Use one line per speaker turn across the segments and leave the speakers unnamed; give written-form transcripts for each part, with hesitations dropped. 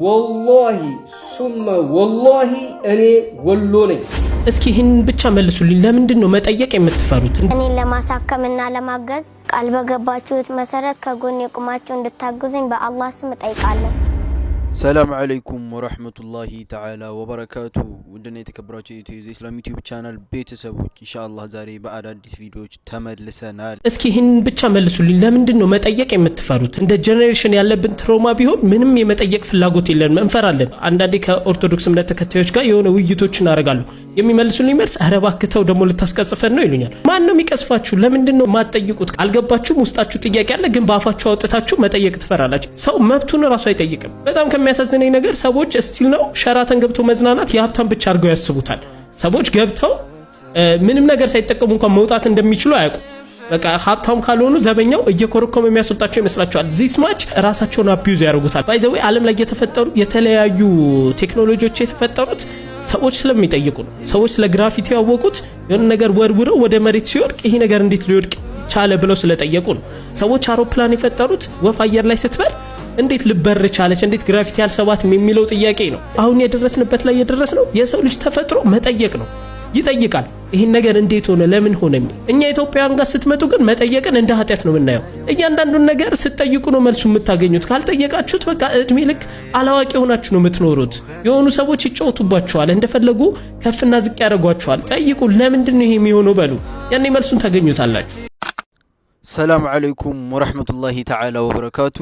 ወላሂ ሱመ ወላሂ እኔ ወሎ ነኝ።
እስኪ ይህን ብቻ መልሱልኝ። ለምንድን ነው መጠየቅ የምትፈሩት?
እኔን ለማሳከምና ለማገዝ ቃል በገባችሁት መሰረት ከጎን የቁማችሁ እንድታግዙኝ በአላህ ስም እጠይቃለሁ።
ሰላም አለይኩም ወራህመቱላሂ ተዓላ ወበረካቱ። ውድና የተከበራችሁ የኢትዮ ኢስላም ዩቲዩብ ቻናል ቤተሰቦች ኢንሻአላህ ዛሬ በአዳዲስ ቪዲዮዎች ተመልሰናል።
እስኪ ይህን ብቻ መልሱልኝ። ለምንድን ነው መጠየቅ የምትፈሩት? እንደ ጄኔሬሽን ያለብን ትሮማ ቢሆን ምንም የመጠየቅ ፍላጎት የለንም፣ እንፈራለን። አንዳንዴ ከኦርቶዶክስ እምነት ተከታዮች ጋር የሆነ ውይይቶችን እናደርጋለሁ። የሚመልሱልኝ መልስ አረ እባክህ ተው ደግሞ ልታስቀጽፈን ነው ይሉኛል። ማን ነው የሚቀስፋችሁ? ለምንድን ነው የማትጠይቁት? አልገባችሁም? ውስጣችሁ ጥያቄ አለ፣ ግን በአፋችሁ አውጥታችሁ መጠየቅ ትፈራላችሁ። ሰው መብቱን ራሱ አይጠይቅም። በጣም የሚያሳዝነኝ ነገር ሰዎች እስቲል ነው ሸራተን ገብተው መዝናናት የሀብታም ብቻ አድርገው ያስቡታል። ሰዎች ገብተው ምንም ነገር ሳይጠቀሙ እንኳን መውጣት እንደሚችሉ አያውቁ። በቃ ሀብታም ካልሆኑ ዘበኛው እየኮረኮመ የሚያስወጣቸው ይመስላቸዋል። ዚስ ማች ራሳቸውን አቢዩዝ ያደርጉታል። ባይ ዘ ዌይ ዓለም ላይ የተፈጠሩ የተለያዩ ቴክኖሎጂዎች የተፈጠሩት ሰዎች ስለሚጠይቁ ነው። ሰዎች ስለ ግራቪቲ ያወቁት የሆነ ነገር ወርውረው ወደ መሬት ሲወድቅ ይሄ ነገር እንዴት ሊወድቅ ቻለ ብለው ስለጠየቁ ነው። ሰዎች አውሮፕላን የፈጠሩት ወፍ አየር ላይ ስትበር እንዴት ልበር ቻለች፣ እንዴት ግራቪቲ ያልሰባትም የሚለው ጥያቄ ነው። አሁን የደረስንበት ላይ የደረስነው የሰው ልጅ ተፈጥሮ መጠየቅ ነው። ይጠይቃል። ይሄን ነገር እንዴት ሆነ ለምን ሆነ? እኛ ኢትዮጵያውያን ጋር ስትመጡ ግን መጠየቅን እንደ ኃጢያት ነው የምናየው። እያንዳንዱን ነገር ስትጠይቁ ነው መልሱ የምታገኙት። ካልጠየቃችሁት በቃ እድሜ ልክ አላዋቂ ሆናችሁ ነው የምትኖሩት። የሆኑ ሰዎች ይጫወቱባችኋል፣ እንደፈለጉ ከፍና ዝቅ ያደርጓችኋል። ጠይቁ፣ ለምንድን ነው ይሄ የሚሆነው በሉ፣ ያኔ መልሱን ታገኙታላችሁ።
ሰላም አለይኩም ወራህመቱላሂ ተዓላ ወበረካቱ።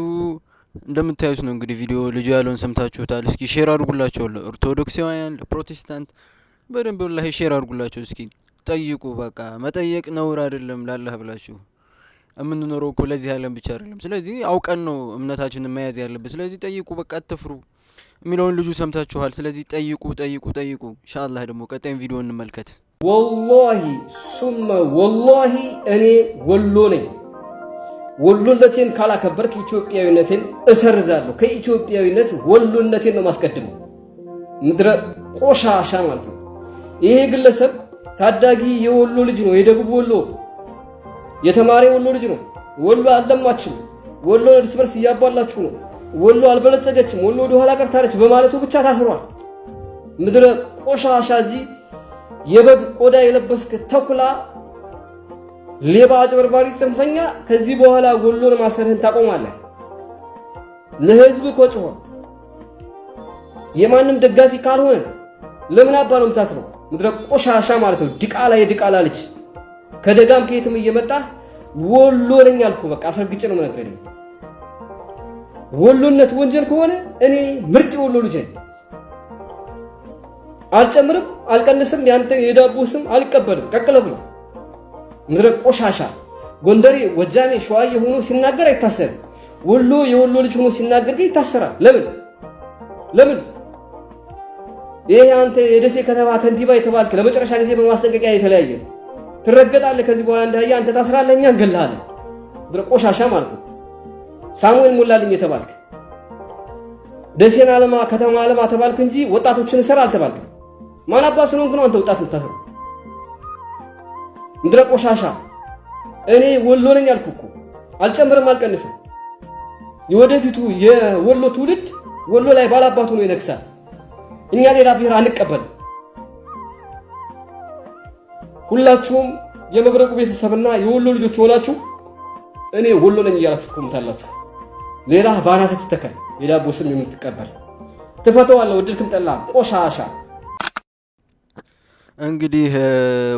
እንደምታዩት ነው እንግዲህ ቪዲዮ ልጅ ያለውን ሰምታችሁታል። እስኪ ሼር አድርጉላቸው ለኦርቶዶክሳውያን፣ ለፕሮቴስታንት በደንብ ወላሂ ሼር አድርጉላቸው። እስኪ ጠይቁ። በቃ መጠየቅ ነውር አይደለም። ላላህ ብላችሁ የምንኖረው እኮ ለዚህ ዓለም ብቻ አይደለም። ስለዚህ አውቀን ነው እምነታችንን መያዝ ያለብን። ስለዚህ ጠይቁ፣ በቃ አትፍሩ የሚለውን ልጁ ሰምታችኋል። ስለዚህ ጠይቁ ጠይቁ ጠይቁ። ኢንሻአላህ ደግሞ ቀጣይን ቪዲዮ እንመልከት።
ወላሂ ሱመ ወላሂ እኔ ወሎ ነኝ። ወሎነቴን ካላከበርክ ኢትዮጵያዊነቴን እሰርዛለሁ። ከኢትዮጵያዊነት ወሎነቴን ነው ማስቀድመው። ምድረ ቆሻሻ ማለት ነው። ይሄ ግለሰብ ታዳጊ የወሎ ልጅ ነው። የደቡብ ወሎ የተማሪ ወሎ ልጅ ነው። ወሎ አልለማችም። ወሎ እርስ በርስ እያባላችሁ ነው። ወሎ አልበለጸገችም። ወሎ ወደ ኋላ ቀርታለች በማለቱ ብቻ ታስሯል። ምድረ ቆሻሻ እዚህ የበግ ቆዳ የለበስክ ተኩላ፣ ሌባ፣ አጭበርባሪ፣ ጽንፈኛ ከዚህ በኋላ ወሎን ማሰርህን ታቆማለህ። ለህዝብ ቆጭሆ የማንም ደጋፊ ካልሆነ ለምን አባ ነው የምታስረው? ምድረ ቆሻሻ ማለት ነው። ዲቃላ የዲቃላ ልጅ ከደጋም ከየትም እየመጣ ወሎ ነኝ አልኩ። በቃ አስረግጬ ነው የምነግርህ። ወሎነት ወንጀል ከሆነ እኔ ምርጥ ወሎ ልጅ ነኝ። አልጨምርም አልቀንስም። ያንተ የዳቦ ስም አልቀበልም። ቀቅለብ ነው። ምድረ ቆሻሻ ጎንደሬ፣ ወጃሜ፣ ሸዋዬ ሆኖ ሲናገር አይታሰርም። ወሎ የወሎ ልጅ ሆኖ ሲናገር ግን ይታሰራል። ለምን? ይሄ አንተ የደሴ ከተማ ከንቲባ የተባልክ ለመጨረሻ ጊዜ በማስጠንቀቂያ የተለያየ ትረገጣለህ። ከዚህ በኋላ እንዳያ አንተ ታስራለህ፣ እኛ እንገልሃለን። ምድረ ቆሻሻ ማለት ነው። ሳሙኤል ሞላልኝ የተባልክ ደሴን አለማ ከተማ አለማ ተባልክ እንጂ ወጣቶችን ሰራ አልተባልክም። ማን አባስ ነው እንኳን አንተ ወጣት የምታስረው? ምድረ ቆሻሻ እኔ ወሎ ነኝ አልኩ እኮ። አልጨምርም አልቀንስም። የወደፊቱ የወሎ ትውልድ ወሎ ላይ ባላባቱ ነው ይነክሳል። እኛ ሌላ ብሔር አንቀበልም። ሁላችሁም የመብረቁ ቤተሰብና የወሎ ልጆች ሆናችሁ እኔ ወሎ ነኝ እያላችሁ ትቆምታላችሁ። ሌላ ባናት ተተከል የዳቦ ስም የምትቀበል ትፈተዋለህ። ወድልክም ጠላ ቆሻሻ።
እንግዲህ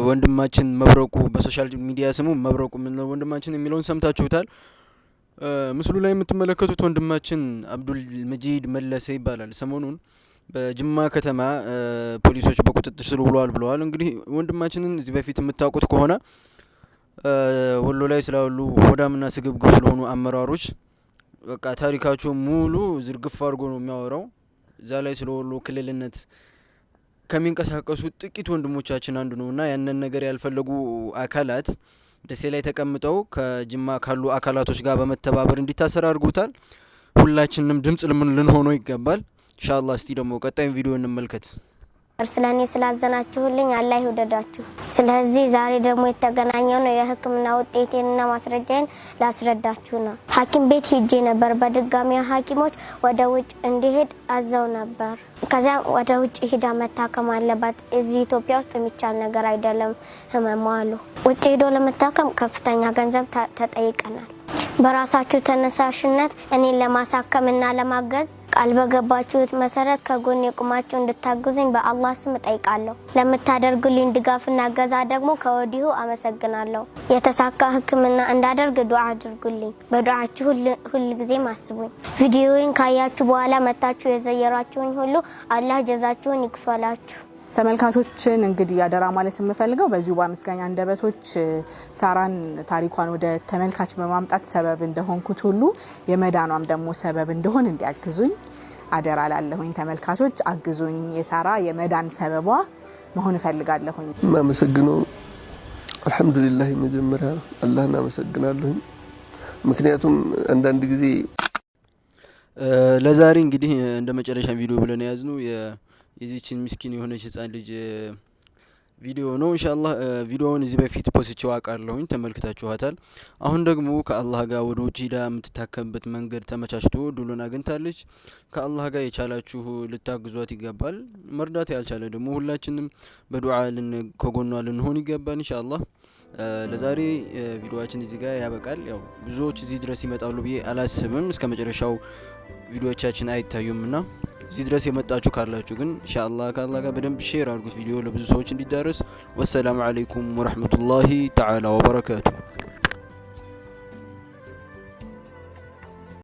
ወንድማችን መብረቁ በሶሻል ሚዲያ ስሙ መብረቁ ምን ነው ወንድማችን የሚለውን ሰምታችሁታል። ምስሉ ላይ የምትመለከቱት ወንድማችን አብዱል መጂድ መለሰ ይባላል። ሰሞኑን በጅማ ከተማ ፖሊሶች በቁጥጥር ስር ውለዋል ብለዋል። እንግዲህ ወንድማችንን እዚህ በፊት የምታውቁት ከሆነ ወሎ ላይ ስላሉ ሆዳምና ስግብግብ ስለሆኑ አመራሮች በቃ ታሪካቸው ሙሉ ዝርግፍ አድርጎ ነው የሚያወራው። እዛ ላይ ስለ ወሎ ክልልነት ከሚንቀሳቀሱ ጥቂት ወንድሞቻችን አንዱ ነውና ያንን ነገር ያልፈለጉ አካላት ደሴ ላይ ተቀምጠው ከጅማ ካሉ አካላቶች ጋር በመተባበር እንዲታሰር አድርጎታል። ሁላችንም ድምጽ ልንሆነው ይገባል። ኢንሻአላህ እስቲ ደግሞ ቀጣዩን ቪዲዮ እንመልከት።
ስለኔ ስላዘናችሁልኝ አላህ ይወደዳችሁ። ስለዚህ ዛሬ ደግሞ የተገናኘው ነው የህክምና ውጤቴንና ማስረጃዬን ላስረዳችሁ ነው። ሐኪም ቤት ሄጄ ነበር። በድጋሚ ሐኪሞች ወደ ውጭ እንዲሄድ አዘው ነበር። ከዛ ወደ ውጭ ሄዳ መታከም አለባት። እዚህ ኢትዮጵያ ውስጥ የሚቻል ነገር አይደለም ህመሙ አሉ። ውጭ ሄዶ ለመታከም ከፍተኛ ገንዘብ ተጠይቀናል። በራሳችሁ ተነሳሽነት እኔን ለማሳከምና ለማገዝ ቃል በገባችሁት መሰረት ከጎን የቁማችሁ እንድታግዙኝ በአላህ ስም ጠይቃለሁ። ለምታደርጉልኝ ድጋፍና እገዛ ደግሞ ከወዲሁ አመሰግናለሁ። የተሳካ ህክምና እንዳደርግ ዱዓ አድርጉልኝ። በዱዓችሁ ሁሉ ጊዜ አስቡኝ። ቪዲዮውን ካያችሁ በኋላ መታችሁ የዘየራችሁኝ ሁሉ አላህ ጀዛችሁን ይክፈላችሁ።
ተመልካቾችን እንግዲህ ያደራ ማለት የምፈልገው በዚሁ በአመስጋኝ አንደበቶች ሳራን ታሪኳን ወደ ተመልካች በማምጣት ሰበብ እንደሆንኩት ሁሉ የመዳኗም ደግሞ ሰበብ እንደሆን እንዲያግዙኝ አደራ ላለሁኝ። ተመልካቾች አግዙኝ። የሳራ የመዳን ሰበቧ መሆን እፈልጋለሁኝ።
ማመሰግነው አልহামዱሊላህ መጀመሪያ አላህን አመሰግናለሁ። ምክንያቱም አንዳንድ ጊዜ
ለዛሬ እንግዲህ እንደ መጨረሻ ቪዲዮ ብለን ያዝነው የዚችን ምስኪን የሆነች ህፃን ልጅ ቪዲዮ ነው። ኢንሻአላህ ቪዲዮውን እዚህ በፊት ፖስቼው አውቃለሁኝ፣ ተመልክታችኋታል። አሁን ደግሞ ከአላህ ጋር ወደ ውጭ ሄዳ የምትታከምበት መንገድ ተመቻችቶ ዱሎና አግኝታለች። ከአላህ ጋር የቻላችሁ ልታግዟት ይገባል። መርዳት ያልቻለ ደግሞ ሁላችንም በዱዓ ከጎኗ ልንሆን ይገባል ኢንሻአላህ። ለዛሬ ቪዲዮአችን እዚህ ጋር ያበቃል። ያው ብዙዎች እዚህ ድረስ ይመጣሉ ብዬ አላስብም። እስከ መጨረሻው ቪዲዮዎቻችን አይታዩምና እዚህ ድረስ የመጣችሁ ካላችሁ ግን ኢንሻአላህ ከአላህ ጋር በደንብ ሼር አድርጉት ቪዲዮ ለብዙ ሰዎች እንዲዳረስ። ወሰላሙ አለይኩም ወራህመቱላሂ ተዓላ ወበረካቱ።